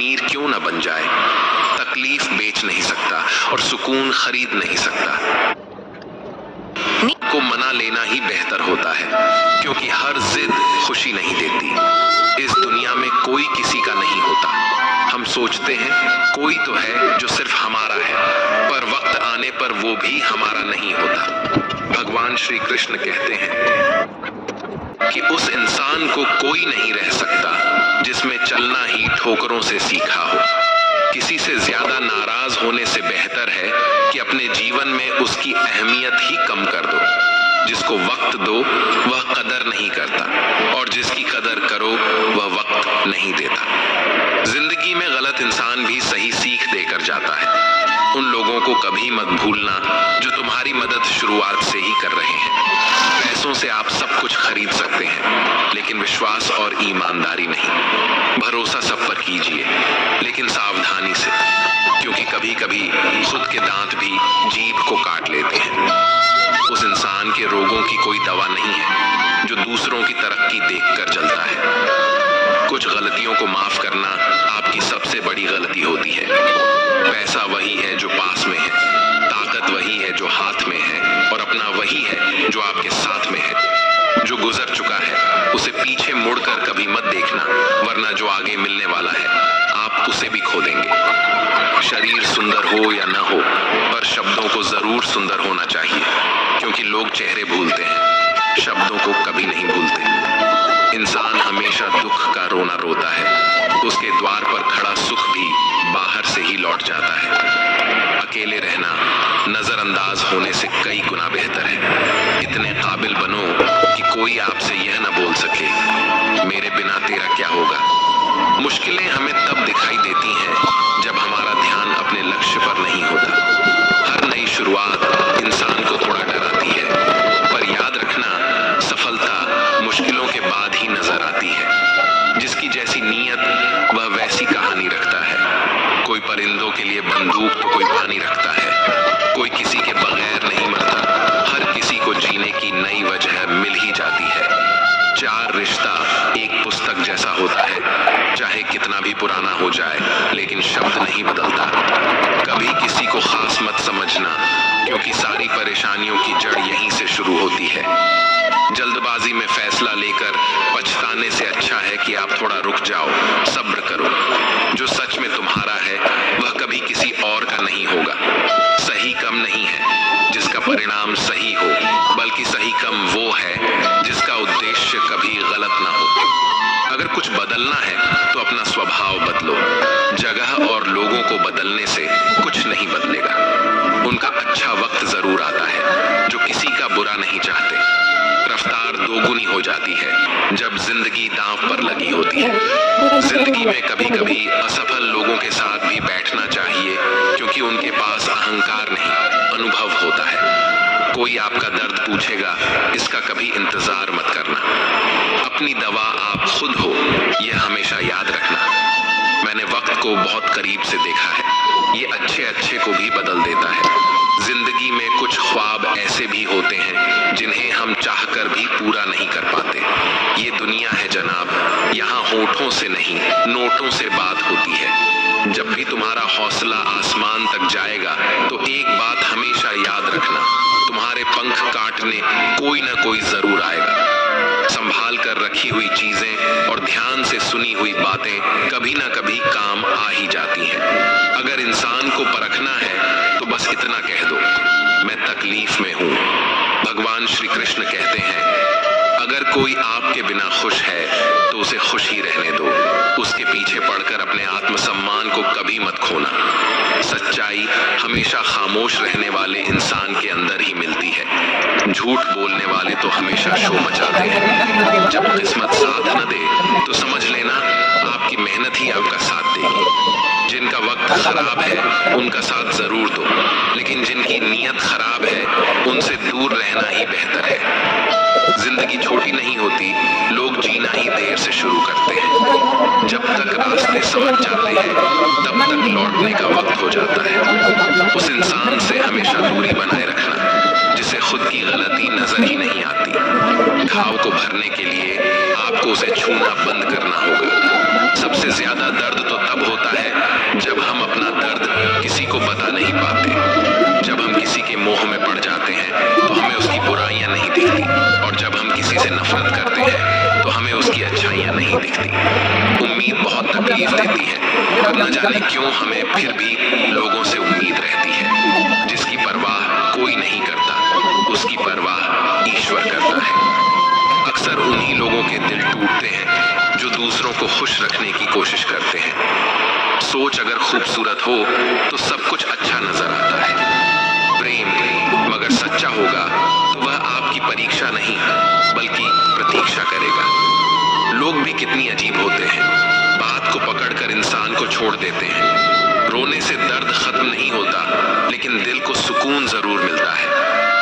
अमीर क्यों न बन जाए, तकलीफ बेच नहीं सकता और सुकून खरीद नहीं सकता। को मना लेना ही बेहतर होता है, क्योंकि हर जिद खुशी नहीं देती। इस दुनिया में कोई किसी का नहीं होता। हम सोचते हैं कोई तो है जो सिर्फ हमारा है, पर वक्त आने पर वो भी हमारा नहीं होता। भगवान श्री कृष्ण कहते हैं कि उस इंसान को कोई नहीं रह सकता जिसमें चलना ही ठोकरों से सीखा हो। किसी से ज्यादा नाराज होने से बेहतर है कि अपने जीवन में उसकी अहमियत ही कम कर दो। जिसको वक्त दो वह कदर नहीं करता, और जिसकी कदर करो वह वक्त नहीं देता। जिंदगी में गलत इंसान भी सही सीख देकर जाता है। उन लोगों को कभी मत भूलना जो तुम्हारी मदद शुरुआत से ही कर रहे हैं। पैसों से आप सब कुछ खरीद सकते हैं, लेकिन विश्वास और ईमानदारी नहीं। भरोसा सब पर कीजिए, लेकिन सावधानी से, क्योंकि कभी कभी खुद के दांत भी जीभ को काट लेते हैं। उस इंसान के रोगों की कोई दवा नहीं है जो दूसरों की तरक्की देखकर जलता है। कुछ गलतियों को माफ करना आपकी सबसे बड़ी गलती होती है। पैसा वही है जो पास में है, ताकत वही है जो हाथ में है, और अपना वही है जो आपके साथ में है। जो गुजर चुका है उसे पीछे मुड़कर कभी मत देखना, वरना जो आगे मिलने वाला है आप उसे भी खो देंगे। शरीर सुंदर हो या न हो, पर शब्दों को जरूर सुंदर होना चाहिए, क्योंकि लोग चेहरे भूलते हैं, शब्दों को कभी नहीं भूलते। इंसान हमेशा दुख का रोना रोता है, उसके द्वार पर खड़ा सुख भी बाहर से ही लौट जाता है। अकेले रहना नजरअंदाज होने से कई गुना बेहतर है। इतने काबिल बनो कि कोई आपसे यह न बोल सके मेरे बिना तेरा क्या होगा। मुश्किलें हमें तब दिखाई देती हैं जब हमारा ध्यान अपने लक्ष्य पर नहीं होता। हर नई शुरुआत इंसान को थोड़ा डराती है, पर याद रखना सफलता मुश्किलों के बाद ही नजर आती है। जिसकी जैसी नीयत वह वैसी कहानी रखता है। कोई परिंदों के लिए बंदूक तो कोई पानी रखता है। कोई किसी के बगैर नहीं मरता, हर किसी को जीने की नई वजह मिल ही जाती है। चार रिश्ता एक पुस्तक जैसा होता है, चाहे कितना भी पुराना हो जाए, लेकिन शब्द नहीं बदलता। कभी किसी को खास मत समझना, क्योंकि सारी परेशानियों की जड़ यहीं से शुरू होती है। जल्दबाजी में फैसला लेकर पछताने से अच्छा है कि आप थोड़ा रुक जाओ, सब्र करो। जो सच में तुम्हारा है वह कभी किसी और का नहीं होगा। सही कम नहीं है जिसका परिणाम सही हो, बल्कि सही कम वो है जिसका उद्देश्य कभी गलत ना हो। अगर कुछ बदलना है तो अपना स्वभाव बदलो। जगह और लोगों को बदलने से कुछ नहीं बदलेगा। उनका अच्छा वक्त जरूर आता है जो किसी का बुरा नहीं चाहते। रफ्तार दोगुनी हो जाती है जब जिंदगी दांव पर लगी होती है। जिंदगी में कभी कभी असफल लोगों के साथ भी बैठना चाहिए, क्योंकि उनके पास अहंकार नहीं, अनुभव होता है। कोई आपका दर्द पूछेगा, इसका कभी इंतजार मत करना। अपनी दवा आप खुद हो, यह हमेशा याद रखना। मैंने वक्त को बहुत करीब से देखा है, ये अच्छे अच्छे को भी बदल देता है। जिंदगी में कुछ ख्वाब ऐसे भी होते हैं जिन्हें हम चाहकर भी पूरा नहीं कर पाते। ये दुनिया है जनाब, यहाँ होठों से नहीं नोटों से बात होती है। जब भी तुम्हारा हौसला आसमान तक जाएगा तो एक बात हमेशा याद रखना, तुम्हारे पंख काटने कोई ना कोई जरूर आएगा। संभाल कर रखी हुई चीजें और ध्यान से सुनी हुई बातें कभी ना कभी काम आ ही जाती हैं। अगर इंसान को परखना है तो बस इतना कह दो, मैं तकलीफ में हूँ। भगवान श्री कृष्ण कहते हैं, अगर कोई आपके बिना खुश है तो उसे खुश ही रहने दो। उसके पीछे पड़कर अपने आत्मसम्मान को कभी मत खोना। सच्चाई हमेशा खामोश रहने वाले इंसान के अंदर ही मिलती है। झूठ बोलने वाले तो हमेशा शो मचाते हैं। जब किस्मत साथ न दे तो समझ लेना आपकी मेहनत ही आपका साथ देगी। जिनका वक्त खराब है उनका साथ जरूर दो, लेकिन जिनकी नीयत खराब है उनसे दूर रहना ही बेहतर है। जिंदगी छोटी नहीं होती, लोग जीना ही देर से शुरू करते हैं। जब तक रास्ते समझ जाते हैं तब तक लौटने का वक्त हो जाता है। उस इंसान से हमेशा दूरी बनाए रखना जिसे खुद की गलती नजर ही नहीं आती। घाव को भरने के लिए आपको उसे छूना बंद करना होगा। सबसे ज्यादा दर्द तो तब होता है होती। उम्मीद बहुत तकलीफ देती है, पर न जाने क्यों हमें फिर भी लोगों से उम्मीद रहती है। जिसकी परवाह कोई नहीं करता, उसकी परवाह ईश्वर करता है। अक्सर उन्हीं लोगों के दिल टूटते हैं जो दूसरों को खुश रखने की कोशिश करते हैं। सोच अगर खूबसूरत हो तो सब कुछ अच्छा नजर आता है। प्रेम मगर सच्चा होगा तो वह आपकी परीक्षा नहीं बल्कि प्रतीक्षा करेगा। लोग भी कितनी अजीब होते हैं, बात को पकड़कर इंसान को छोड़ देते हैं। रोने से दर्द खत्म नहीं होता, लेकिन दिल को सुकून जरूर मिलता है।